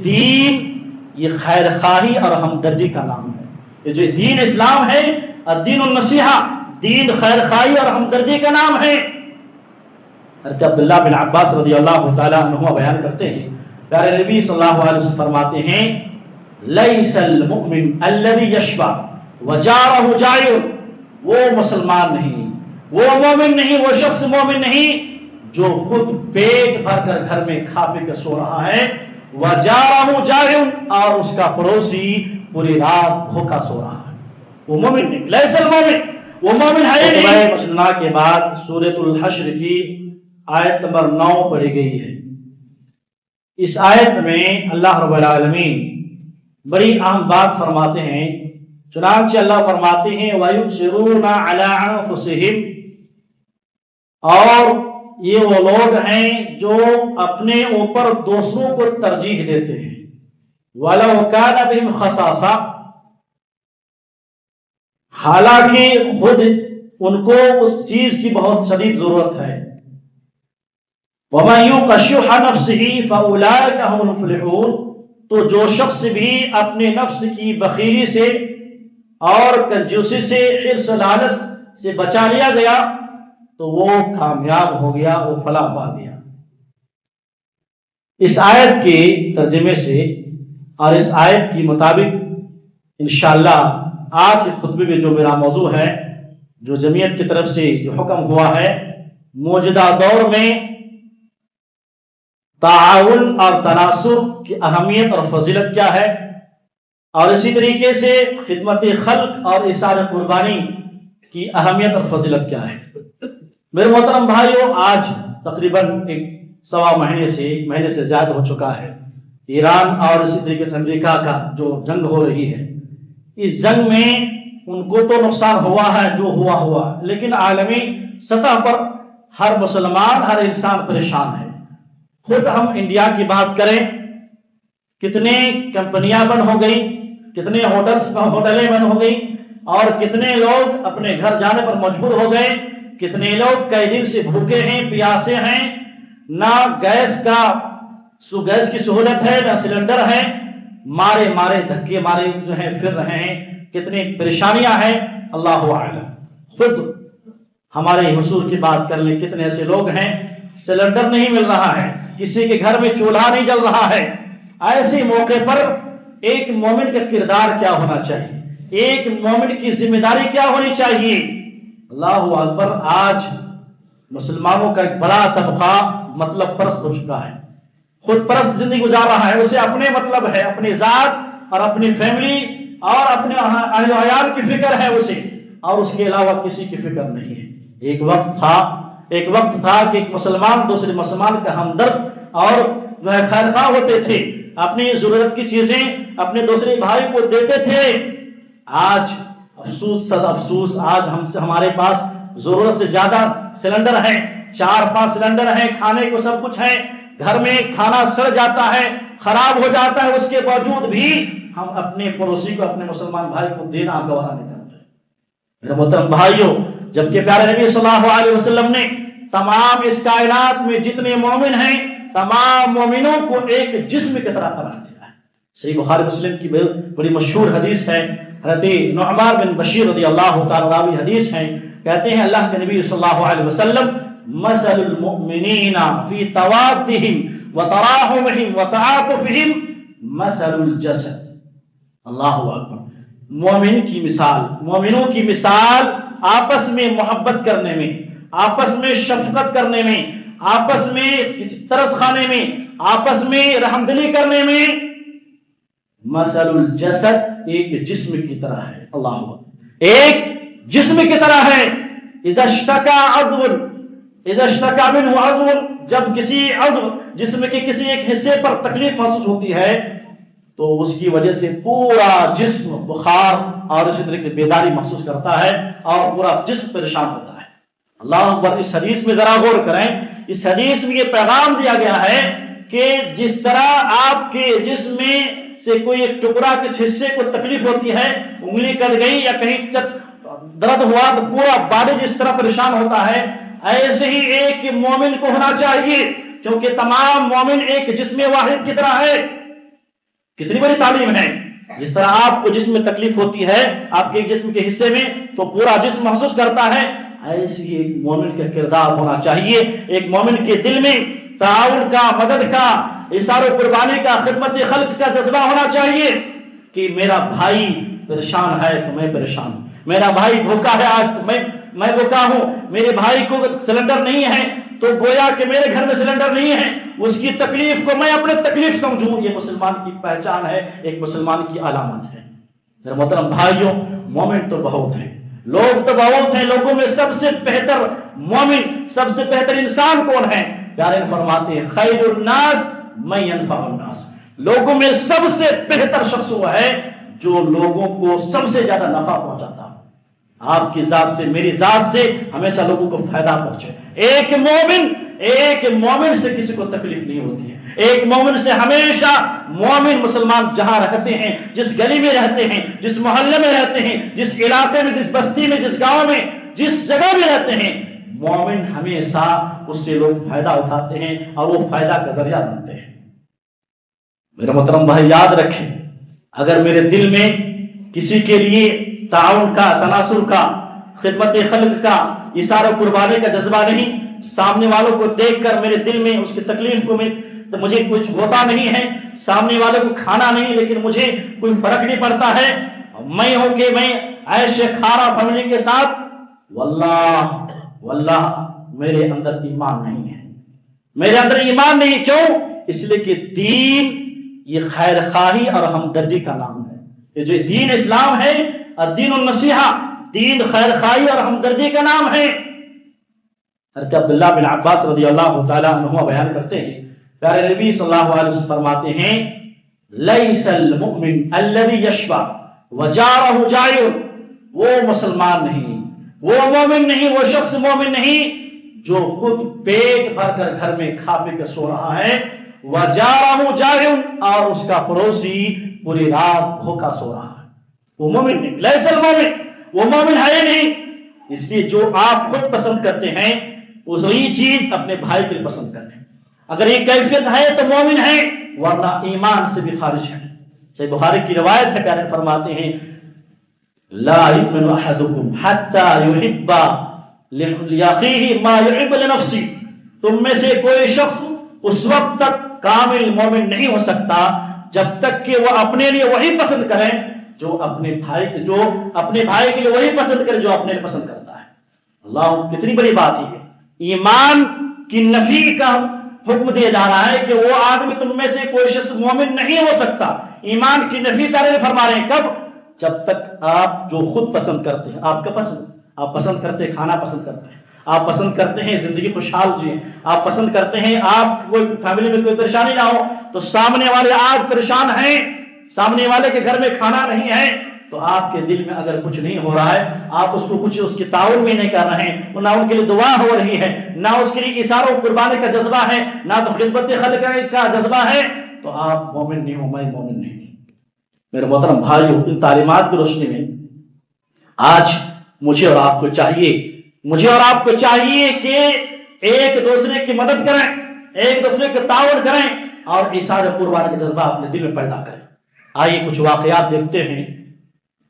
دین یہ خیر خواہی اور ہمدردی کا نام ہے. یہ جو دین اسلام ہے، الدین النصیحہ، دین خیر خواہی اور ہمدردی کا نام ہے. حضرت عبداللہ بن عباس رضی اللہ تعالیٰ عنہ بیان کرتے ہیں، پیارے نبی صلی اللہ علیہ وسلم فرماتے ہیں لیس المؤمن الذی یشبع وجارہ جائع، وہ مسلمان نہیں، وہ مومن نہیں، وہ شخص مومن نہیں جو خود پیٹ بھر کر گھر میں کھا پی کر سو رہا ہے، وجارہ جائع، اور اس کا پڑوسی پوری رات بھوکا سو رہا ہے. وہ مومن نہیں، لیس المؤمن، وہ مومن ہے نہیں. مسلمہ کے بعد سورۃ الحشر کی آیت نمبر 9 پڑھی گئی ہے. اس آیت میں اللہ رب العالمین بڑی اہم بات فرماتے ہیں. چنانچہ اللہ فرماتے ہیں وَيُؤْثِرُونَ عَلَىٰ أَنفُسِهِمْ، اور یہ وہ لوگ ہیں جو اپنے اوپر دوسروں کو ترجیح دیتے ہیں. وَلَوْ كَانَ بِهِمْ خَصَاصَةٌ، حالانکہ خود ان کو اس چیز کی بہت شدید ضرورت ہے. وَمَن يُوقَ شُحَّ نَفْسِهِ فَأُولَٰئِكَ هُمُ الْمُفْلِحُونَ، تو جو شخص بھی اپنے نفس کی بخیلی سے اور کنجوسی سے، حرص و لالچ سے بچا لیا گیا تو وہ کامیاب ہو گیا، وہ فلاح پا گیا. اس آیت کے ترجمے سے اور اس آیت کے مطابق انشاءاللہ آج کے خطبے میں جو میرا موضوع ہے، جو جمعیت کی طرف سے جو حکم ہوا ہے، موجودہ دور میں تعاون اور تناصر کی اہمیت اور فضیلت کیا ہے، اور اسی طریقے سے خدمت خلق اور اظہار قربانی کی اہمیت اور فضیلت کیا ہے. میرے محترم بھائیوں، آج تقریباً 1 مہینے سے زیادہ ہو چکا ہے ایران اور اسی طریقے سے امریکہ کا جو جنگ ہو رہی ہے. اس جنگ میں ان کو تو نقصان ہوا ہے جو ہوا، لیکن عالمی سطح پر ہر مسلمان، ہر انسان پریشان ہے. خود ہم انڈیا کی بات کریں، کتنے کمپنیاں بند ہو گئی، کتنے ہوٹلیں بند ہو گئی، اور کتنے لوگ اپنے گھر جانے پر مجبور ہو گئے. کتنے لوگ کئی دن سے بھوکے ہیں، پیاسے ہیں، نہ گیس کی سہولت ہے، نہ سلنڈر ہے، مارے دھکے مارے جو ہیں پھر رہے ہیں. کتنی پریشانیاں ہیں، اللہ اعلم. خود ہمارے حصول کی بات کر لیں، کتنے ایسے لوگ ہیں سلنڈر نہیں مل رہا ہے، کسی کے گھر میں چولہا نہیں جل رہا ہے. ایسے موقع پر ایک مومن کا کردار کیا ہونا چاہیے، ایک مومن کی ذمہ داری کیا ہونی چاہیے. اللہ اکبر. آج مسلمانوں کا ایک بڑا طبقہ مطلب پرست ہو چکا ہے، خود پرست زندگی گزار رہا ہے. اسے اپنے مطلب ہے، اپنی ذات اور اپنی فیملی اور اپنے اہل و عیال کی فکر ہے اسے، اور اس کے علاوہ کسی کی فکر نہیں ہے. ایک وقت تھا کہ ایک مسلمان دوسرے مسلمان کا ہمدرد اور جو ہے خیر خواہ ہوتے تھے، اپنی ضرورت کی چیزیں اپنے دوسرے بھائی کو دیتے تھے. آج افسوس آج ہمارے پاس ضرورت سے زیادہ سلنڈر ہیں، 4-5 سلنڈر ہیں، کھانے کو سب کچھ ہے، گھر میں کھانا سڑ جاتا ہے، خراب ہو جاتا ہے، اس کے باوجود بھی ہم اپنے پڑوسی کو، اپنے مسلمان بھائی کو دینا گوارا نہیں کرتے. میرے محترم بھائیوں، جبکہ پیارے نبی صلی اللہ علیہ وسلم نے تمام اس کائنات میں جتنے مومن ہیں تمام مومنوں کو ایک جسم کی طرح قرار دیا ہے. صحیح بخاری مسلم کی بڑی مشہور حدیث ہے، حضرت نعمان بن بشیر رضی اللہ تعالیٰ عنہ حدیث ہے، کہتے ہیں اللہ کے نبی صلی اللہ علیہ وسلم مثل المؤمنین فی توادہم وتراحمہم وتعاطفہم مثل الجسد. اللہ اکبر. مومنوں کی مثال آپس میں محبت کرنے میں، آپس میں شفقت کرنے میں، آپس میں کسی ترس کھانے میں، آپس میں رحمدلی کرنے میں مثل الجسد، ایک جسم کی طرح ہے. اللہ اکبر. ایک جسم کی طرح ہے. اذا اشتکا منہ عضو، جب کسی عضو جسم کے کسی ایک حصے پر تکلیف محسوس ہوتی ہے تو اس کی وجہ سے پورا جسم بخار اور اسی طریقے سے بیداری محسوس کرتا ہے اور پورا جسم پریشان ہوتا ہے. اللہ اکبر. اس حدیث میں ذرا غور کریں. اس حدیث میں یہ پیغام دیا گیا ہے کہ جس طرح آپ کے جسم میں سے کوئی ایک ٹکڑا کس حصے کو تکلیف ہوتی ہے، انگلی کٹ گئی یا کہیں درد ہوا تو پورا باڈی جس طرح پریشان ہوتا ہے، ایسے ہی ایک مومن کو ہونا چاہیے، کیونکہ تمام مومن ایک جسم واحد کی طرح ہے. कितनी बड़ी तालीम है। जिस तरह आपको जिस्म में तकलीफ होती है आपके जिस्म के हिस्से में तो पूरा जिस्म महसूस करता है, ऐसी एक मोमिन का किरदार होना चाहिए। एक मोमिन के दिल में ताउन का, मदद का, इशारों कुर्बानी का, खिदमत खल्क का जज्बा होना चाहिए कि मेरा भाई परेशान है तो मैं परेशान हूं, मेरा भाई भूखा है आज तो मैं भूखा हूं, मेरे भाई को सिलेंडर नहीं है तो गोया कि मेरे घर में सिलेंडर नहीं है, उसकी तकलीफ को मैं अपने तकलीफ समझूं। ये मुसलमान की पहचान है, एक मुसलमान की अलामत है। मेरे मोहतरम भाइयों, मोमिन तो बहुत है, लोग तो बहुत हैं, लोगों में सबसे बेहतर मोमिन, सबसे बेहतर इंसान कौन है? प्यारे फरमाते हैं खैरुन नास मैं यनफउन नास, लोगों में सबसे बेहतर शख्स वो है जो लोगों को सबसे ज्यादा नफा पहुंचाता हो। आपकी जात से, मेरी जात से हमेशा लोगों को फायदा पहुंचे। एक मोमिन से किसी को तकलीफ नहीं होती है। एक मोमिन से हमेशा, मोमिन मुसलमान जहां रहते हैं, जिस गली में रहते हैं, जिस मोहल्ले में रहते हैं, जिस इलाके में, जिस बस्ती में, जिस गांव में, जिस जगह में रहते हैं, मोमिन हमेशा उससे लोग फायदा उठाते हैं और वो फायदा का जरिया बनते हैं। मेरे मोहतरम भाई याद रखें, अगर मेरे दिल में किसी के लिए ताउन का, तनासुर का, खिदमत खल्क का, इशारा कुर्बानी का जज्बा नहीं, सामने वालों को देखकर मेरे दिल में उसकी तकलीफ को तो मुझे कुछ होता नहीं है, सामने वाले को खाना नहीं लेकिन मुझे कोई फर्क नहीं पड़ता है, मैं हूं कि मैं ऐशे खारा फैमिली के साथ, वल्लाह मेरे अंदर ईमान नहीं है, मेरे अंदर ईमान नहीं। क्यों? इसलिए कि दीन ये खैर खाही और हमदर्दी का नाम है। ये जो दीन इस्लाम है, दीन उन नसीहा, दीन खैर खाही और हमदर्दी का नाम है। हज़रत अब्दुल्लाह बिन अब्बास रज़ियल्लाहु तआला अन्हुमा बयान करते हैं, प्यारे नबी सल्लल्लाहु अलैहि वसल्लम फरमाते हैं, लैसल मुमिन अल्लज़ी यशबा व जारहु जाइर, वो मुसलमान नहीं, वो मोमिन नहीं, वो शख्स मोमिन नहीं जो खुद पेट भरकर घर में खा पी कर सो रहा है, व जारहु जाइर, और उसका पड़ोसी पूरी रात भूखा सो रहा है, वो मोमिन नहीं। लैसल मोमिन, वो मोमिन है नहीं। इसलिए जो आप खुद पसंद करते हैं वही चीज अपने भाई के लिए पसंद करते हैं। अगर ये कैफियत है तो मोमिन है, वरना ईमान से भी खारिज है। सही बुखारी की रिवायत है, प्यारे फरमाते हैं, ला युमिनु अहदुकुम हत्ता युहिब्बा लिअखीहि मा युहिब्बु लिनफ्सी, तुम में से कोई शख्स उस वक्त तक कामिल मोमिन नहीं हो सकता जब तक कि वो अपने लिए वही पसंद करे जो अपने भाई के लिए वही पसंद करे जो अपने लिए पसंद करता है। अल्लाह, कितनी बड़ी बात है। ईमान की नफी का हुक्म दिया जा रहा है कि वो आदमी तुम में से कोई शख्स मोमिन नहीं हो सकता। ईमान की नफी तारीफ फरमा रहे हैं, कब? जब तक आप जो खुद पसंद करते हैं, आपका पसंद, आप पसंद करते हैं खाना पसंद करते हैं, आप पसंद करते हैं जिंदगी खुशहाल जिए, आप पसंद करते हैं आप कोई फैमिली में कोई परेशानी ना हो, तो सामने वाले आज परेशान हैं, सामने वाले के घर में खाना नहीं है, तो आपके दिल में अगर कुछ नहीं हो रहा है, आप उसको कुछ उसकी ताउन भी नहीं कर रहे हैं, ना उनके लिए दुआ हो रही है, ना उसके लिए इशारों कुर्बानी का जज्बा है, ना तो खिदमत खल्क का जज्बा है, तो आप मोमिन नहीं हो, मैं मोमिन नहीं। मेरे मोहतरम भाइयों, इन तालीमात की रोशनी में आज मुझे और आपको चाहिए कि एक दूसरे की मदद करें, एक दूसरे के ताउन करें और इशारे कुर्बानी का जज्बा अपने दिल में पैदा करें। आइए कुछ वाकयात देखते हैं,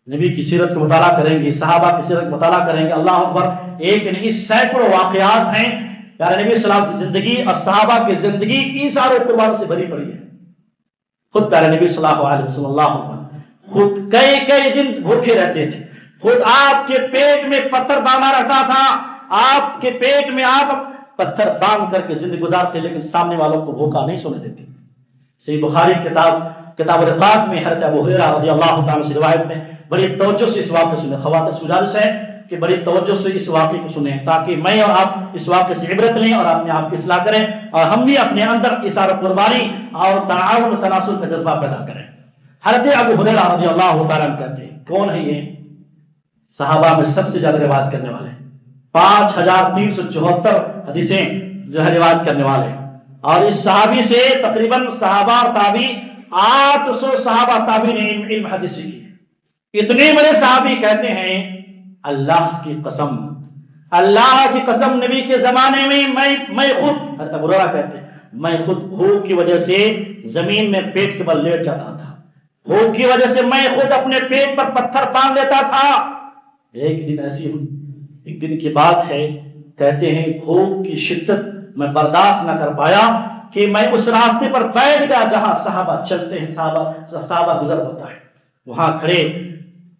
नबी की सीरत का मुताला करेंगे, सहाबा की सीरत का मुताला करेंगे। अल्लाह अकबर, एक नहीं सैकड़ों वाकयात हैं। प्यारे नबी सल्लल्लाहु अलैहि वसल्लम की जिंदगी और सहाबा की जिंदगी इशारों कुर्बानी से भरी पड़ी है। खुद प्यारे नबी सल्लल्लाहु अलैहि वसल्लम खुद कई दिन भूखे रहते थे, खुद आपके पेट में पत्थर बांधा रहता था, आपके पेट में आप पत्थर बांध करके जिंदगी गुजारते, लेकिन सामने वालों को भूखा नहीं सोने देते। सही बुखारी किताब रिकात में हज़रत अबू हुरैरा रज़ियल्लाहु ताला से रिवायत है। बड़ी तवज्जो से इस वाक़े सुने, ख़वातीन से गुजारिश है कि बड़ी तवज्जो से इस वाक़े को सुने, ताकि मैं और आप इस वाक़े से इबरत लें और अपने आप की इस्लाह करें और हम भी अपने अंदर इशारा कुर्बानी और ताउन तनासुर का जज्बा पैदा करें। हज़रत अबू हुरैरा रज़ियल्लाहु ताला कहते हैं, कौन है ये? सहाबा में सबसे ज्यादा रिवायत करने वाले, 5374 हदीसें जो है रिवायत करने वाले, और इस सहाबी से तकरीबन सहाबा और ताबी 800 सहाबा ताबी ने इल्म हदीस सीखी। इतने बड़े सहाबी कहते हैं, अल्लाह की कसम नबी के जमाने में मैं खुद, हज़रत अबू हुरैरा कहते हैं, मैं खुद भूख की वजह से जमीन में पेट के बल लेट जाता था, भूख की वजह से मैं खुद अपने पेट पर पत्थर बांध लेता था। एक दिन की बात है, कहते हैं भूख की शिद्दत मैं बर्दाश्त न कर पाया कि मैं उस रास्ते पर बैठ गया जहां सहाबा चलते हैं, सहाबा गुजर होता है। वहां खड़े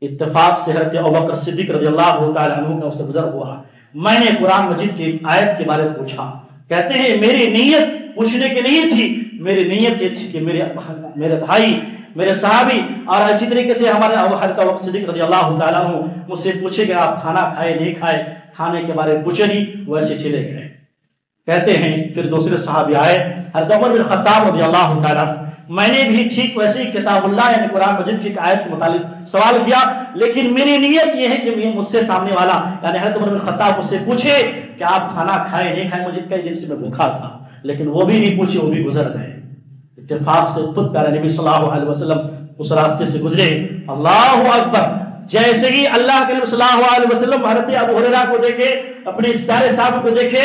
इत्तेफाक से हज़रत अबू बकर सिद्दीक रज़ियल्लाहु ताला अन्हु का उससे गुजर हुआ। मैंने कुरान मजीद की आयत के बारे में पूछा। कहते हैं मेरी नीयत पूछने की नहीं थी, मेरी नीयत ये थी कि मेरे भाई, मेरे सहाबी और इसी तरीके से हमारे हज़रत अबू बकर सिद्दीक रज़ियल्लाहु ताला अन्हु मुझसे पूछेंगे आप खाना खाए नहीं खाए, खाने के बारे में पूछे नहीं, वैसे चले गए। कहते हैं फिर दूसरे सहाबी आए, हज़रत उमर बिन खत्ताब रज़ियल्लाहु ताला, मैंने भी ठीक वैसे ही किताबुल्लाह यानी कुरान मजीद की आयत के मुतालिक सवाल किया, लेकिन मेरी नीयत यह है कि मुझसे सामने वाला यानी हज़रत उमर बिन खत्ताब मुझसे पूछे कि आप खाना खाए नहीं खाए, मुझे कई दिन से मैं भूखा था, लेकिन वो भी नहीं पूछे, वो भी गुजर गए। इत्तेफाक से खुद प्यारे नबी सल्लल्लाहु अलैहि वसल्लम उस रास्ते से गुजरे। अल्लाहु अकबर। जैसे ही अल्लाह के नबी सल्लल्लाहु अलैहि वसल्लम हज़रत अबू हुरैरा को देखे, अपने इस प्यारे साहब को देखे,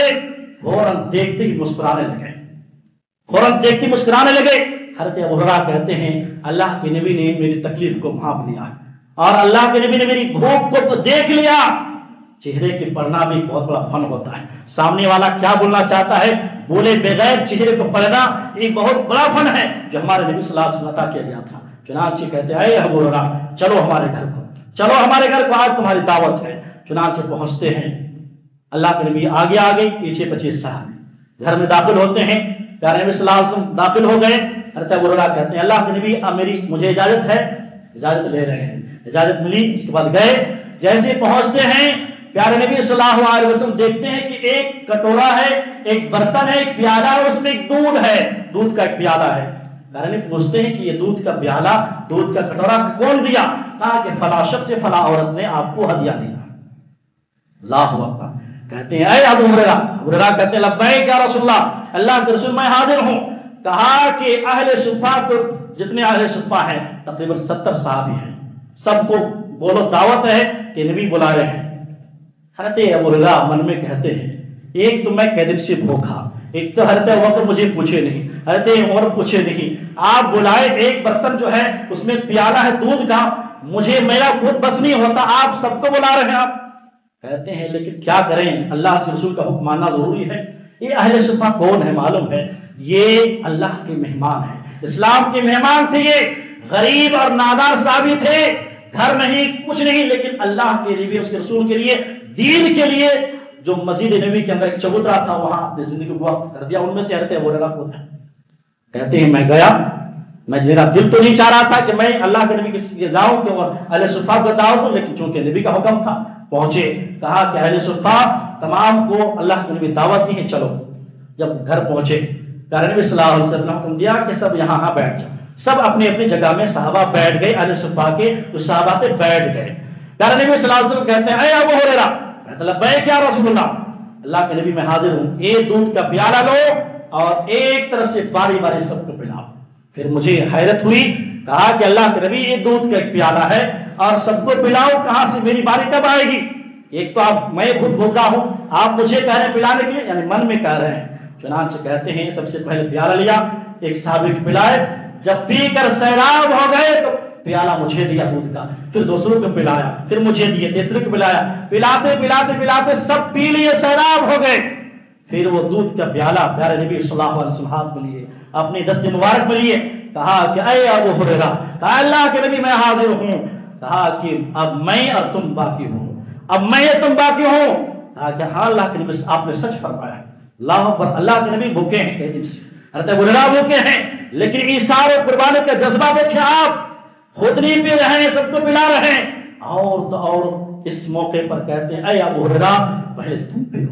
फौरन देखते ही मुस्कुराने लगे, फौरन देखते मुस्कुराने लगे। हज़रत अबू हुरैरा कहते हैं अल्लाह के नबी ने मेरी तकलीफ को भांप लिया और अल्लाह के नबी ने मेरी भूख को तो देख लिया। चेहरे के पढ़ना भी बहुत बड़ा फन होता है। सामने वाला क्या बोलना चाहता है, बोले बगैर चेहरे को पढ़ना एक बहुत बड़ा फन है, जो हमारे नबी सल्लल्लाहु अलैहि वसल्लम किया गया था। चुनांचे कहते हैं अबू हुरैरा चलो हमारे घर को, चलो हमारे घर को, आज तुम्हारी दावत है। चुनांचे पहुंचते हैं, अल्लाह के नबी आगे आ गए, पीछे 25 साहब घर में दाखिल होते हैं। प्यारे नबी सल्लल्लाहु अलैहि वसल्लम दाखिल हो गए। हज़रत अबू हुरैरा कहते हैं अल्लाह के नबी अब मुझे इजाजत है। इजाजत ले रहे हैं, इजाजत मिली, उसके बाद गए। जैसे पहुंचते हैं प्यारे नबी सल्लल्लाहु अलैहि वसल्लम देखते हैं कि एक कटोरा है, एक बर्तन है, एक प्याला है, उसमें एक दूध है, दूध का एक प्याला है। प्यारे नबी पूछते हैं कि ये दूध का प्याला, दूध का कटोरा कौन दिया? कहा कि फला शख्स से फला औरत ने आपको हदिया दिया। अल्लाहु अकबर। कहते हैं अय अबू हुरैरा, अबू हुरैरा कहते हैं लब्बैक या रसूलल्लाह, अल्लाह के रसूल मैं हाजिर हूं। कहा कि अहले सुफ़ा तो जितने अहले सुफ़ा हैं तकरीबन 70 सहाबी हैं, सबको बोलो दावत है कि नबी बुला रहे हैं। हज़रत अबू हुरैरा मन में कहते हैं एक तो मैं कई दिन से भूखा, एक तो हज़रत अबू बकर मुझे पूछे नहीं, हज़रत उमर पूछे नहीं, आप बुलाए, एक बर्तन जो है उसमें प्याला है दूध का, मुझे मेरा खुद बस नहीं होता, आप सबको बुला रहे हैं आप। कहते हैं लेकिन क्या करें, अल्लाह से रसूल का हुक्म मानना जरूरी है। ये अहले सुफ़ा कौन है मालूम है? ये अल्लाह के मेहमान हैं, इस्लाम के मेहमान थे। ये गरीब और नादार साहबी थे, घर नहीं कुछ नहीं, लेकिन अल्लाह के लिए, उसके रसूल के लिए, दीन के लिए जो मस्जिद नबी के अंदर एक चबूतरा था वहां अपनी जिंदगी को वक्फ कर दिया। उनमें से हज़रत अबू हुरैरा खुद है। कहते हैं मैं गया, मेरा दिल तो नहीं चाह रहा था कि मैं अल्लाह के नबी के जाऊं कि अहले सुफ़ा को दावत दूं, लेकिन चूंकि नबी का हुक्म था पहुंचे। कहा कि अहले सुफ़ा तमाम को अल्लाह के नबी दावत दी है, चलो। जब घर पहुंचे प्यारे नबी सल्लल्लाहु अलैहि वसल्लम ने हुक्म दिया कि सब यहाँ बैठ जाओ। सब अपनी अपनी जगह में सहाबा बैठ गए, अहले सुफ़ा के उस सहाबा पे बैठ गए। प्यारे नबी सल्लल्लाहु अलैहि वसल्लम कहते हैं अय अबू हुरैरा, लब्बैक या रसूलल्लाह, अल्लाह के नबी मैं हाजिर हूं, ये दूध का प्याला लो और एक तरफ से बारी बारी सबको पिलाओ। फिर मुझे हैरत हुई, कहा कि अल्लाह के नबी ये दूध का एक प्याला है और सबको पिलाओ, कहां से मेरी बारी कब आएगी? एक तो आप, मैं खुद भूखा हूं, आप मुझे कह रहे हैं पिलाने के लिए, यानी मन में कह रहे हैं। चुनांचे कहते हैं सबसे पहले प्याला लिया, एक साहबी को पिलाए, जब पीकर सैराब हो गए तो प्याला मुझे दिया दूध का, फिर दूसरों को पिलाया, फिर मुझे दिए, तीसरे को पिलाया, पिलाते पिलाते पिलाते सब पी लिए, सैराब हो गए। फिर वो दूध का प्याला प्यारे नबी सल्लल्लाहु अलैहि वसल्लम हाथ में लिए, अपनी दस्ते मुबारक में लिए, कहा कि अय अबू हुरैरा, कहा अल्लाह के नबी मैं हाजिर हूं। कहा कि अब मैं और तुम बाकी हो, अब मैं तुम बाकी हो। कहा कि हाँ अल्लाह के नबी आपने सच फरमाया। अल्लाह पर, अल्लाह के नबी भूखे हैं कई दिन से, हज़रत अबू हुरैरा भूखे हैं, लेकिन ईसार और कुर्बानी का जज्बा देखें आप, खुद नहीं पी रहे हैं, सबको पिला रहे हैं। और तो और इस मौके पर कहते हैं अय अबू हुरैरा पहले तुम पियो,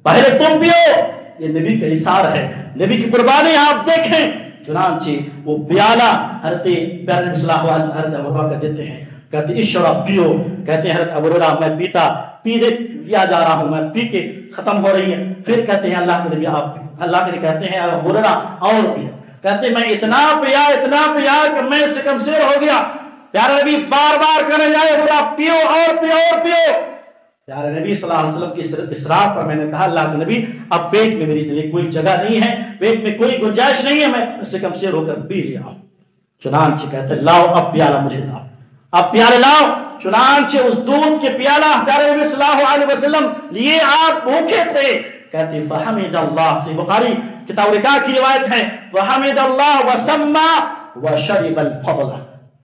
पहले तुम पियो। ये नबी का इशारा है, नबी की कुर्बानी आप देखें। चुनांचे वो प्याला हज़रत प्यारे नबी सल्लल्लाहु अलैहि वसल्लम हज़रत अबू हुरैरा को देते हैं, कहते इश्रा पियो। कहते हैं हज़रत अबू हुरैरा मैं पीता, पिया जा रहा हूं, मैं पी के खत्म हो रही है। फिर कहते हैं अल्लाह के नबी आप, अल्लाह के नबी कहते हैं अबू हुरैरा और पियो। कहते मैं इतना पिया कि मैं सिकमसेर हो गया। प्यारे नबी बार बार कहने जाए बोला पियो और पियो और पियो। प्यारे नबी सल्लल्लाहु अलैहि वसल्लम की इसरार पर मैंने कहा अल्लाह के नबी अब पेट में मेरे लिए कोई जगह नहीं है, पेट में कोई गुंजाइश नहीं है, मैं सिकमसेर होकर पी लिया। चुनांचे कहते लाओ अब प्याला मुझे दो, अब प्याले लाओ। चुनांचे उस दूध के प्याला प्यारे नबी सल्लल्लाहु अलैहि वसल्लम लिए, आप भूखे थे। कहते फहमिदल्लाह, से बुखारी किताब रिकाह की रिवायत है, फहमिदल्लाह वसम्मा वशरिबल फضल,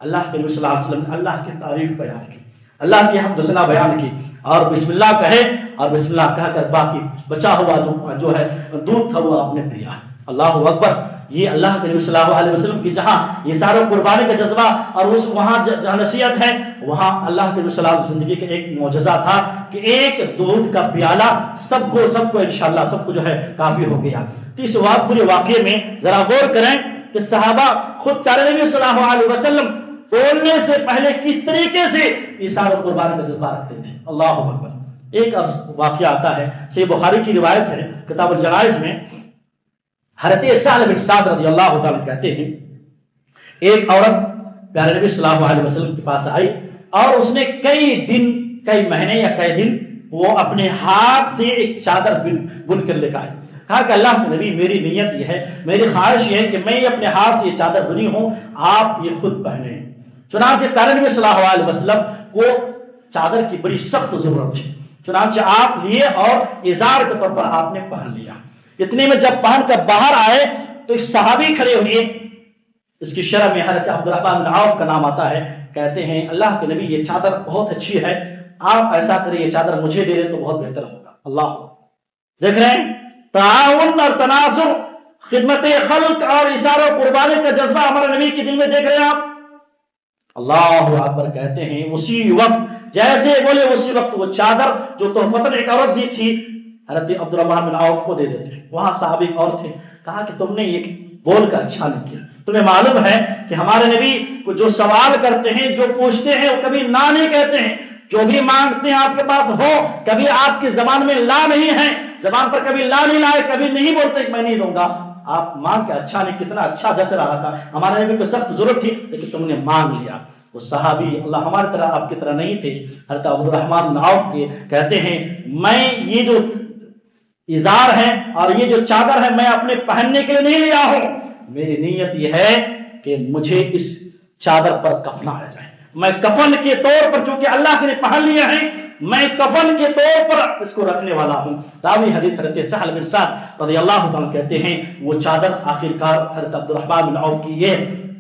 अल्लाह के नबी सल्लल्लाहु अलैहि वसल्लम ने अल्लाह की तारीफ बयान की, अल्लाह की हमद सना बयान की और बिस्मिल्लाह कहे, और बिस्मिल्लाह कहकर बाकी बचा हुआ जो है दूध था वो आपने पिया। अल्लाह अकबर। ये अल्लाह के नबी सल्लल्लाहु अलैहि वसल्लम की जहाँ ये सारा कुर्बानी का जज्बा और उस वहाँ जहाँ नसीहत है, वहाँ अल्लाह के नबी सल्लल्लाहु अलैहि वसल्लम की जिंदगी का एक मौजज़ा था कि एक दूध का प्याला सबको इंशाअल्लाह सबको जो है काफी हो गया। तो इस पूरे वाक़े में जरा गौर करें कि सहाबा खुद प्यारे नबी सल्लल्लाहु अलैहि वसल्लम बोलने से पहले किस तरीके से ये सारा कुर्बानी का जज्बा रखते थे। अल्लाह अकबर। एक वाक़या आता है, सही बुखारी की रिवायत है किताब अल-जनाइज़ में, हज़रत साल बिन साद रज़ियल्लाहु ताला कहते हैं, एक औरत प्यारे नबी सल्लल्लाहु अलैहि वसल्लम के पास आई और उसने कई महीने या कई दिन वो अपने हाथ से एक चादर बुन कर लेकर आई। कहा कि अल्लाह के नबी, मेरी नीयत यह है, मेरी ख्वाहिश यह है कि मैं अपने हाथ से ये चादर बुनी हूं, आप ये खुद पहने। चुनांचे प्यारे नबी सल्लल्लाहु अलैहि वसल्लम को चादर की बड़ी सख्त जरूरत थी, चुनांचे आप लिए और इजार के तौर पर आपने पहन लिया। इतने में जब पहन कर बाहर आए तो एक सहाबी खड़े हुए, इसकी शरह में हज़रत अब्दुर्रहमान बिन औफ का नाम आता है। कहते हैं अल्लाह के नबी ये चादर बहुत अच्छी है, आप ऐसा करें ये चादर मुझे दे दे तो बहुत बेहतर होगा। अल्लाह, देख रहे हैं ताउन और तनासुर, खिदमत खल्क और इशारा कुर्बानी का जज्बा हमारे नबी के दिल में देख रहे हैं आप। अल्लाह अकबर। कहते हैं उसी वक्त, जैसे बोले उसी वक्त वो चादर जो तोहफतन एक औरत दी थी हज़रत अब्दुर्रहमान बिन औफ को दे देते। वहां साहबी और थे, कहा कि तुमने ये बोलकर अच्छा नहीं किया, तुम्हें मालूम है कि हमारे नबी को जो सवाल करते हैं, जो पूछते हैं, वो कभी ना नहीं कहते हैं। जो भी मांगते हैं आपके पास हो, कभी आपकी जबान में ला नहीं है, जबान पर कभी ला नहीं लाए, कभी नहीं बोलते मैं नहीं दूंगा। आप मांग के अच्छा नहीं, कितना अच्छा जच रहा था, हमारे नबी को सख्त जरूरत थी लेकिन तुमने मांग लिया। वो सहाबी अल्लाह हमारी तरह आपकी तरह नहीं थे, हज़रत अब्दुर्रहमान बिन औफ के कहते हैं मैं ये जो इजार है और ये जो चादर है मैं अपने पहनने के लिए नहीं लिया हूं, मेरी नीयत यह है कि मुझे इस चादर पर कफनाया जाए। मैं कफन के तौर पर, चूंकि अल्लाह ने पहन लिया है, मैं कफन के तौर पर इसको रखने वाला हूं। रावी हदीस हज़रत सहल बिन सअद रज़ियल्लाहु ताला कहते हैं वो चादर आखिरकार हज़रत अब्दुर्रहमान बिन औफ की ये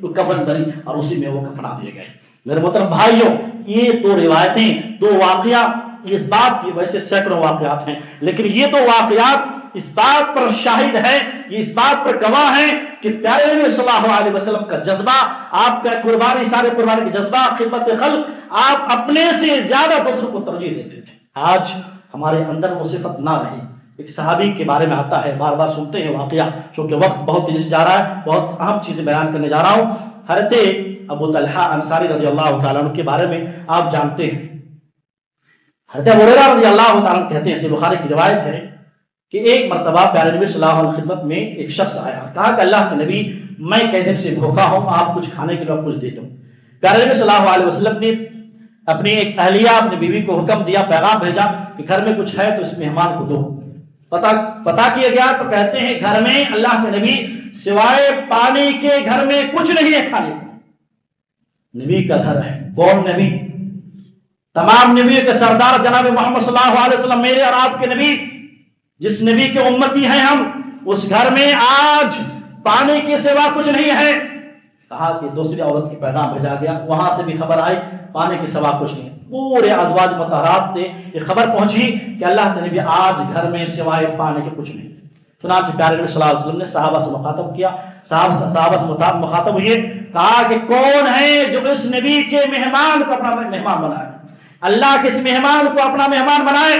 कफन बनी और उसी में वो कफना दिए गए। मेरे मोहतरम भाइयों, ये दो रिवायतें, दो वाकया इस बात की, वैसे सैकड़ों वाकयात हैं लेकिन ये दो वाकयात इस बात पर शाहिद है, ये इस बात पर गवाह है कि प्यारे नबी सल्लल्लाहु अलैहि वसल्लम का जज्बा, आपका कुर्बानी, सारे कुर्बानी का जज्बा, खिदमत खल्क, आप अपने से ज्यादा दूसरों को तरजीह देते थे। आज हमारे अंदर वो सिफत ना रही। एक सहाबी के बारे में आता है, बार बार सुनते हैं वाकया, चूंकि वक्त बहुत तेजी से जा रहा है, बहुत अहम चीजें बयान करने जा रहा हूं। हज़रत अबू तलहा अंसारी रज़ियल्लाहु ताला अन्हु के बारे में आप जानते हैं। हज़रत अबू हुरैरा रज़ियल्लाहु ताला अन्हु कहते हैं, सही बुखारी की रिवायत है कि एक मर्तबा प्यारे नबी सल्लल्लाहु अलैहि वसल्लम खिदमत में एक शख्स आया, कहा कि अल्लाह के नबी मैं कई दिन से भूखा हूं, आप कुछ खाने के लिए कुछ दे दो। प्यारे नबी सल्लल्लाहु अलैहि वसल्लम ने अपनी एक अहलिया, अपनी बीवी को हुक्म दिया, पैगाम भेजा कि घर में कुछ है तो इस मेहमान को दो। पता किया गया तो कहते हैं घर में अल्लाह के नबी सिवाय पानी के घर में कुछ नहीं है खाने को। नबी का घर है, कौन नबी? तमाम नबियों के सरदार जनाब मोहम्मद सल्लल्लाहु अलैहि वसल्लम, मेरे और आपके नबी, जिस नबी के उम्मती हैं हम, उस घर में आज पानी के सिवा कुछ नहीं है। कहा कि दूसरी औरत की पैगाम भेजा गया, वहां से भी खबर आई पानी के सिवा कुछ नहीं। पूरे अज़वाज मुतहरात से ये खबर पहुंची कि अल्लाह के नबी आज घर में सिवाय पानी के कुछ नहीं। चुनांचे प्यारे नबी सल्लल्लाहु अलैहि वसल्लम ने सहाबा से मुखातब किया, सहाबा से मुखातब हुए, कहा कि कौन है जो इस नबी के मेहमान को अपना मेहमान बनाए, अल्लाह के इस मेहमान को अपना मेहमान बनाए।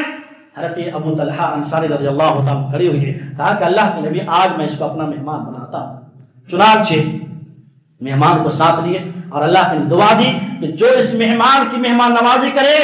हज़रत अबू तलहा अंसारी रज़ियल्लाहु ताला खड़े हुए, कहा कि अल्लाह के नबी आज मैं इसको अपना मेहमान बनाता हूं। चुनांचे मेहमान को साथ लिए और अल्लाह ने दुआ दी कि जो इस मेहमान की मेहमान नवाजी करे,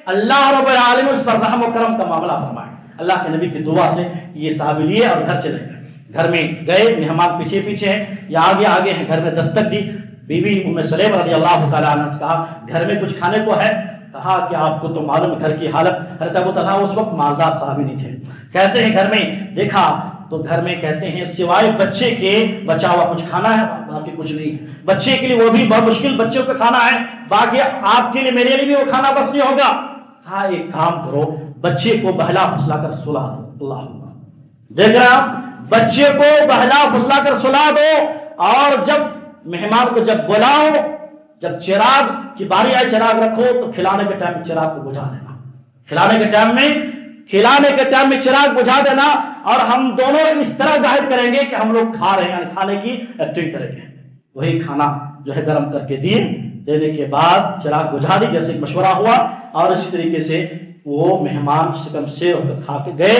अल्लाह रब्बुल आलमीन उस पर रहम और करम का मामला फरमाए। अल्लाह के नबी की दुआ से ये साहब लिए और घर चले गए। घर में गए, मेहमान पीछे पीछे हैं या आगे आगे हैं, घर में दस्तक दी। बीवी उम्मे सलेम रज़ियल्लाहु ताला अन्हा से कहा घर में कुछ खाने को है? कहा कि आपको तो मालूम घर की हालत। हज़रत अबू तलहा उस वक्त मालदार साहब नहीं थे। कहते हैं घर में देखा तो घर में कहते हैं सिवाय बच्चे के बचा हुआ कुछ खाना है, बाकी कुछ नहीं है। بچے کے لیے وہ بھی بہت مشکل بچوں کا کھانا ہے، باقی آپ کے لیے میرے لیے بھی وہ کھانا بس نہیں ہوگا. ہاں ایک کام کرو، بچے کو بہلا پھسلا کر سلا دو. اللہ دیکھ رہے آپ، بچے کو بہلا پھسلا کر سلا دو، اور جب مہمان کو جب بلاؤ، جب چراغ کی باری آئے چراغ رکھو تو کھلانے کے ٹائم چراغ کو بجھا دینا. کھلانے کے ٹائم میں چراغ بجھا دینا، اور ہم دونوں اس طرح ظاہر کریں گے کہ ہم لوگ کھا رہے ہیں، یعنی کھانے کی ایکٹنگ کریں گے. وہی کھانا جو ہے گرم کر کے دینے کے بعد چراغ بجھا دی جیسے مشورہ ہوا، اور اسی طریقے سے وہ مہمان شکم سے ہو کر کھا کے گئے.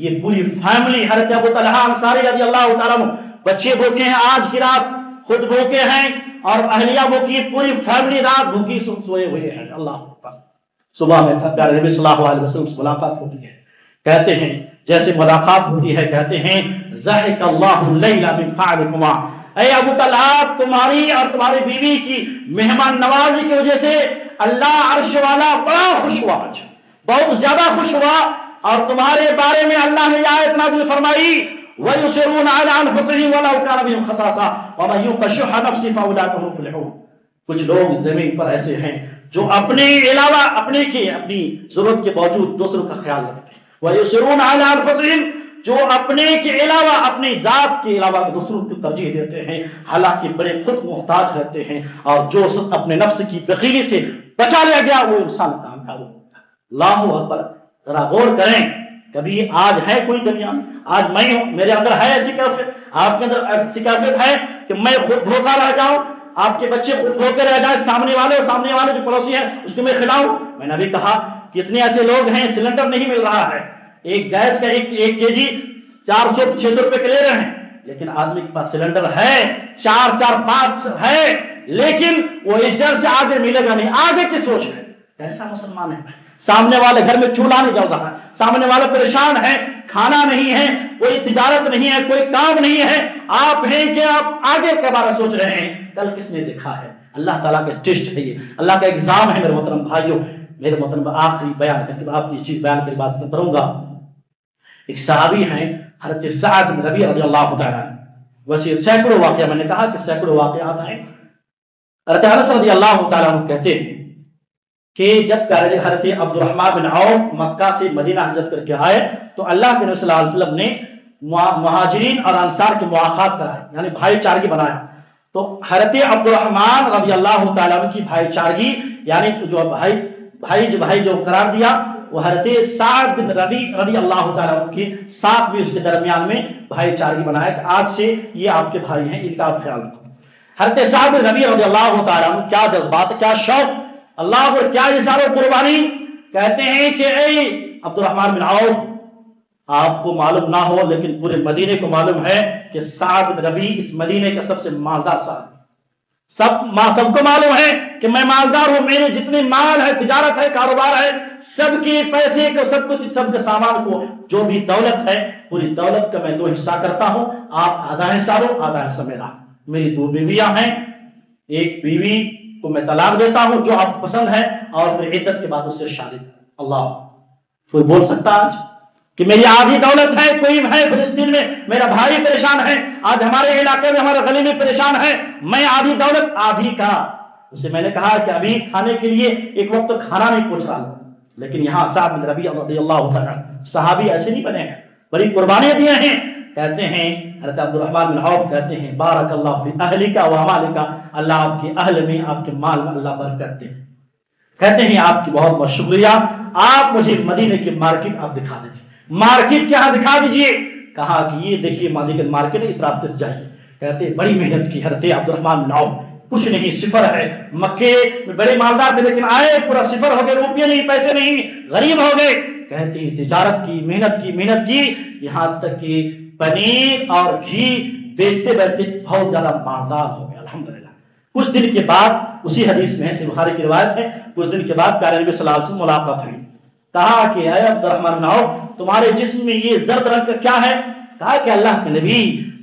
یہ پوری فیملی حضرت ابو طلحہ انصاری رضی اللہ تعالیٰ عنہ، بچے بھوکے ہیں، آج کی رات خود بھوکے ہیں، اور اہلیہ بھوکی، پوری فیملی رات بھوکی سوئے ہوئے ہیں. اللہ اکبر. صبح میں پیارے نبی صلی اللہ علیہ وسلم سے ملاقات ہوتی ہے، کہتے ہیں جیسے ملاقات ہوتی ہے کہتے ہیں ضحک اللہ اللیل من فعلکما، اے ابو طلحہ تمہاری اور تمہاری بیوی کی مہمان نوازی کی وجہ سے اللہ عرش والا بڑا خوش ہوا، آج بہت زیادہ خوش ہوا، اور تمہارے بارے میں اللہ نے آیت نازل فرمائی وَيُسِرُونَ عَلَىٰ أَنفُسِهِمْ وَلَوْ كَانَ بِهِمْ خَصَاصَةٌ وَمَن يُوقَ شُحَّ نَفْسِهِ فَأُولَٰئِكَ هُمُ الْمُفْلِحُونَ. کچھ لوگ زمین پر ایسے ہیں جو اپنے علاوہ اپنی ضرورت کے باوجود دوسروں کا خیال رکھتے ہیں. وَيُسِرُونَ عَلَىٰ أَنفُسِهِمْ، جو اپنے کے علاوہ اپنی ذات کے علاوہ دوسروں کو ترجیح دیتے ہیں، حالانکہ بڑے خود محتاج رہتے ہیں، اور جو اپنے نفس کی بخیلی سے بچا لیا گیا وہ انسان کامیاب ہوتا ہے. اللہ اکبر. ذرا غور کریں، کبھی آج ہے کوئی دنیا میں، آج میں ہوں، میرے اندر ہے ایسی کیفیت، آپ کے اندر ایسی کیفیت ہے کہ میں خود بھوکا رہ جاؤں، آپ کے بچے خود بھوکے رہ جائیں، سامنے والے جو پڑوسی ہیں اس کو میں کھلاؤں؟ میں نے ابھی کہا کتنے ایسے لوگ ہیں سلنڈر نہیں مل رہا ہے، ایک گیس کا ایک کے جی 400-600 روپے کے لے رہے ہیں، لیکن آدمی کے پاس سلنڈر ہے 4-5 ہے، لیکن وہ اس جل سے آگے ملے گا نہیں. آگے کی سوچ ہے. کیسا مسلمان ہے؟ سامنے والے گھر میں چولہا نہیں جل رہا ہے، سامنے والے پریشان ہے، کھانا نہیں ہے، کوئی تجارت نہیں ہے، کوئی کام نہیں ہے، آپ ہیں کہ آپ آگے کے بارے سوچ رہے ہیں کل کس نے دیکھا ہے. اللہ تعالیٰ کا ٹیسٹ ہے، یہ اللہ کا ایگزام ہے. میرے محترم بھائیوں، میرے محترم آخری بیان کر کے آپ یہ چیز بیان کر بات کروں گا. ایک صحابی ہیں حضرت سعد بن ربیع رضی اللہ تعالیٰ عنہ. ویسے سینکڑوں واقعہ، میں نے کہا کہ سینکڑوں واقعات ہیں. حضرت انس رضی اللہ تعالیٰ عنہ کہتے ہیں کہ جب حضرت عبد الرحمن بن عوف مکہ سے مدینہ ہجرت کر کے آئے تو اللہ کے نبی صلی اللہ علیہ وسلم نے مہاجرین اور انصار کی مواخات کرائی، یعنی بھائی چارگی بنایا. تو حضرت عبد الرحمن رضی اللہ تعالیٰ عنہ کی بھائی چارگی، یعنی جو بھائی جو قرار دیا، وہ حضرت سعد بن ربیع رضی اللہ تعالیٰ عنہ کی ساتھ بھی اس کے درمیان میں بھائی چارگی بنایا کہ آج سے یہ آپ کے بھائی ہیں، ان کا آپ خیال رکھو. حضرت سعد بن ربیع رضی اللہ تعالیٰ عنہ کیا جذبات، کیا شوق، اللہ پر کیا اظہار و قربانی. کہتے ہیں کہ اے عبد الرحمن بن عوف، آپ کو معلوم نہ ہو لیکن پورے مدینے کو معلوم ہے کہ سعد بن ربیع اس مدینے کا سب سے مالدار صاحب، سب کو معلوم ہے کہ میں مالدار ہوں، میرے جتنے مال ہے، تجارت ہے، کاروبار ہے، سب کے پیسے کو، سب کچھ، سب کے سامان کو، جو بھی دولت ہے پوری دولت کا میں 2 حصہ کرتا ہوں، آپ آدھا حصہ لو، آدھا حصہ میرا. میری 2 بیویاں ہیں، ایک بیوی کو میں طلاق دیتا ہوں جو آپ پسند ہے، اور پھر عدت کے بعد اس سے شادی. اللہ، کوئی بول سکتا آج کہ میری آدھی دولت ہے، کوئی ہے فلسطین میں میرا بھائی پریشان ہے، آج ہمارے علاقے میں ہمارے گلی میں پریشان ہے، میں آدھی دولت آدھی کا. اسے میں نے کہا کہ ابھی کھانے کے لیے ایک وقت تو کھانا نہیں پوچھ رہا، لیکن یہاں سعد بن ربیع رضی اللہ تعالی صحابی ایسے نہیں بنے ہیں، بڑی قربانیاں دیے ہیں. کہتے ہیں حضرت عبد الرحمن بن عوف کہتے ہیں بارک اللہ فی اہلک و مالک، اللہ آپ کے اہل میں، آپ کے مال میں اللہ برکت دے. کہتے ہیں آپ کی بہت بہت شکریہ، آپ مجھے مدینے کی مارکیٹ آپ دکھا دیجیے. مارکیٹ کیا دکھا دیجیے؟ کہا کہ یہ دیکھیے مارکیٹ ہے، اس راستے سے جائیے. کہتے ہیں بڑی محنت کی حضرت عبد الرحمن بن عوف، کچھ نہیں، صفر ہے. مکے میں بڑے مالدار تھے لیکن آئے پورا صفر ہو گئے، روپیے نہیں، پیسے نہیں، غریب ہو گئے. کہتے ہیں تجارت کی، محنت کی، یہاں تک کہ پنیر اور گھی بیچتے بہت زیادہ مالدار ہو گئے الحمدللہ. کچھ دن کے بعد، اسی حدیث میں ہے، بخاری کی روایت ہے، کچھ دن کے بعد پیارے نبی صلی اللہ علیہ وسلم ملاقات ہوئی. کہا کہ اے عبد الرحمن بن عوف، تمہارے جسم میں یہ زرد رنگ کا کیا ہے؟ کہا کہ اللہ کے نبی،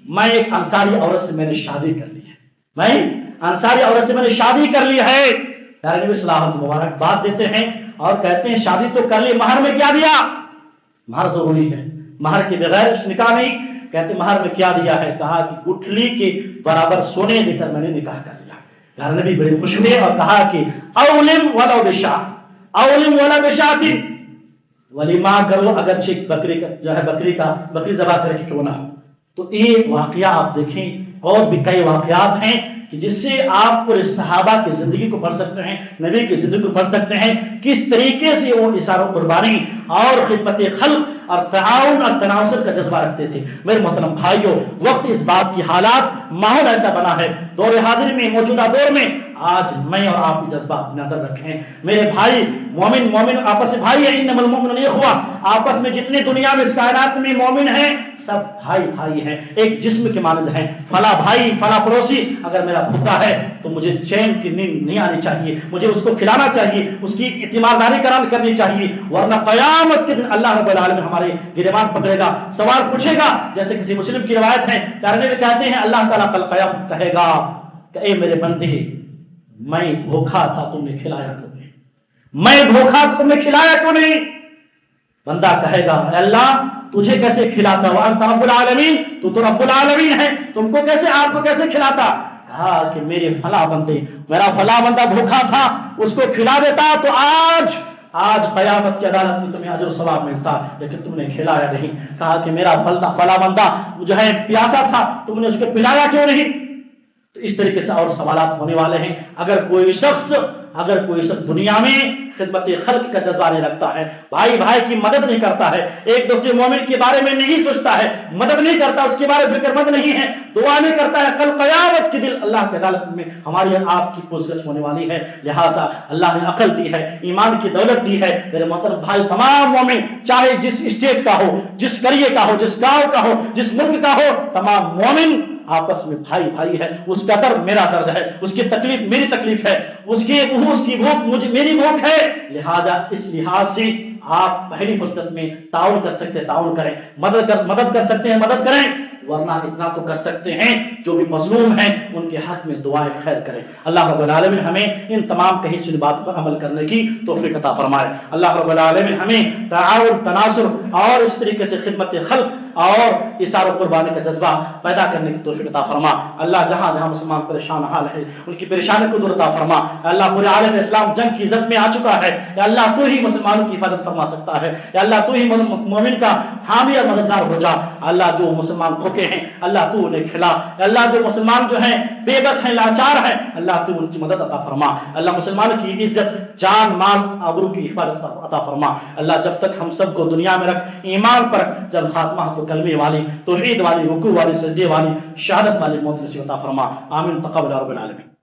میں ایک انصاری عورت سے میں نے شادی کر لی ہے، میں انصاری عورت سے میں نے شادی کر لی ہے. پیارے نبی صلی اللہ علیہ وسلم مبارکباد دیتے ہیں اور کہتے ہیں شادی تو کر لی، مہر میں کیا دیا؟ مہر ضروری ہے، مہر کے بغیر نکاح نہیں. کہتے مہر میں کیا دیا ہے؟ کہا کہ گٹھلی کے برابر سونے دے کر میں نے نکاح کر لیا. پیارے نبی بڑے خوش ہوئے اور کہا کہ اولم ولو بشاء، اولم ولو بشاء، ولیمہ کرو اگرچہ بکری ذبح کر کے کیوں نہ ہو۔ تو یہ واقعہ آپ دیکھیں، اور بھی کئی واقعات ہیں کہ جس سے آپ پورے صحابہ کی زندگی کو پڑھ سکتے ہیں، نبی کی زندگی کو پڑھ سکتے ہیں، کس طریقے سے وہ اثار و قربانی اور خدمت خلق اور تعاون اور تناصر کا جذبہ رکھتے تھے۔ میرے محترم بھائیوں، وقت اس بات کی حالات ماحول ایسا بنا ہے، دور حاضر میں، موجودہ دور میں، آج میں اور آپ یہ جذبہ نظر رکھیں۔ میرے بھائی، مومن آپس میں بھائی ہیں، انما المؤمنون اخوہ، آپس میں جتنے دنیا میں اس کائنات میں مومن ہیں سب بھائی ہیں، ایک جسم کے مانند ہیں۔ فلاں بھائی، فلاں پڑوسی اگر میرا بھوکا ہے تو مجھے چین کی نیند نہیں آنی چاہیے، مجھے اس کو کھلانا چاہیے، اس کی اعتماداری کرنی چاہیے، ورنہ قیامت کے دن اللہ رب العالمین ہمارے گریبان پکڑے گا، سوال پوچھے گا۔ جیسے کسی مسلم کی روایت ہے، پیارے نبی کہتے ہیں اللہ تعالیٰ کل قیامت کہے گا کہ اے میرے بندے، میں بھوکا تھا تم نے کھلایا کیوں نہیں، میں بھوکا تھا تم نے کھلایا کیوں نہیں؟ بندہ کہے گا اے اللہ تجھے کیسے کھلاتا، وانت رب العالمین، تو رب العالمین ہے، تم کو کیسے، آپ کو کیسے کھلاتا؟ کہا کہ میرے فلاں بندے، میرا فلاں بندہ بھوکا تھا، اس کو کھلا دیتا تو آج قیامت کی عدالت میں تمہیں اجر و ثواب ملتا، لیکن تم نے کھلایا نہیں۔ کہا کہ میرا فلاں بندہ جو ہے پیاسا تھا، تم نے اس کو پلایا کیوں نہیں؟ تو اس طریقے سے اور سوالات ہونے والے ہیں۔ اگر کوئی شخص دنیا میں خدمت خلق کا جذبہ نہیں رکھتا ہے، بھائی کی مدد نہیں کرتا ہے، ایک دوسرے مومن کے بارے میں نہیں سوچتا ہے، مدد نہیں کرتا، اس کے بارے میں فکر مند نہیں ہے، دعا نہیں کرتا ہے، کل قیامت کے دن اللہ کی عدالت میں ہماری آپ کی پوچھگچھ ہونے والی ہے۔ لہٰذا اللہ نے عقل دی ہے، ایمان کی دولت دی ہے۔ میرے محترم بھائی، تمام مومن چاہے جس اسٹیٹ کا ہو، جس قریے کا ہو، جس گاؤں کا ہو، جس ملک کا ہو، تمام مومن آپس میں بھائی ہے۔ اس کا درد میرا درد ہے، اس کی تکلیف میری تکلیف ہے، اس کی بھوک میری بھوک ہے۔ لہذا اس لحاظ سے آپ پہلی فرصت میں تعاون کر سکتے ہیں، تعاون کریں، مدد کر سکتے ہیں، مدد کریں، ورنہ اتنا تو کر سکتے ہیں جو بھی مظلوم ہیں ان کے حق میں دعائیں خیر کریں۔ اللہ رب العالمین ہمیں ان تمام کہی سنی بات پر عمل کرنے کی توفیق عطا فرمائے۔ اللہ رب العالمین ہمیں تعاون، تناصر اور اس طریقے سے خدمت خلق اور اثار و قربانی کا جذبہ پیدا کرنے کی توفیق عطا فرما۔ اللہ جہاں جہاں مسلمان پریشان حال ہے ان کی پریشانی کو دور عطا فرما۔ اللہ پورے عالم اسلام جنگ کی زد میں آ چکا ہے، یا اللہ تو ہی مسلمانوں کی حفاظت فرما سکتا ہے، یا اللہ تو ہی مومن کا حامی اور مددگار ہو جا۔ اللہ جو مسلمان بھوکے ہیں اللہ تو انہیں کھلا، اللہ جو مسلمان جو ہیں بے بس ہیں، لاچار ہیں، اللہ تو ان کی مدد عطا فرما۔ اللہ مسلمان کی عزت، جان، مال، آبرو کی حفاظت عطا فرما۔ اللہ جب تک ہم سب کو دنیا میں رکھ، ایمان پر رکھ، جب خاتمہ تو کلمے والی، توحید والی، رکوع والی، سجدے والی، شہادت والی موت نصیب عطا فرما۔ آمین تقبل رب العالمین۔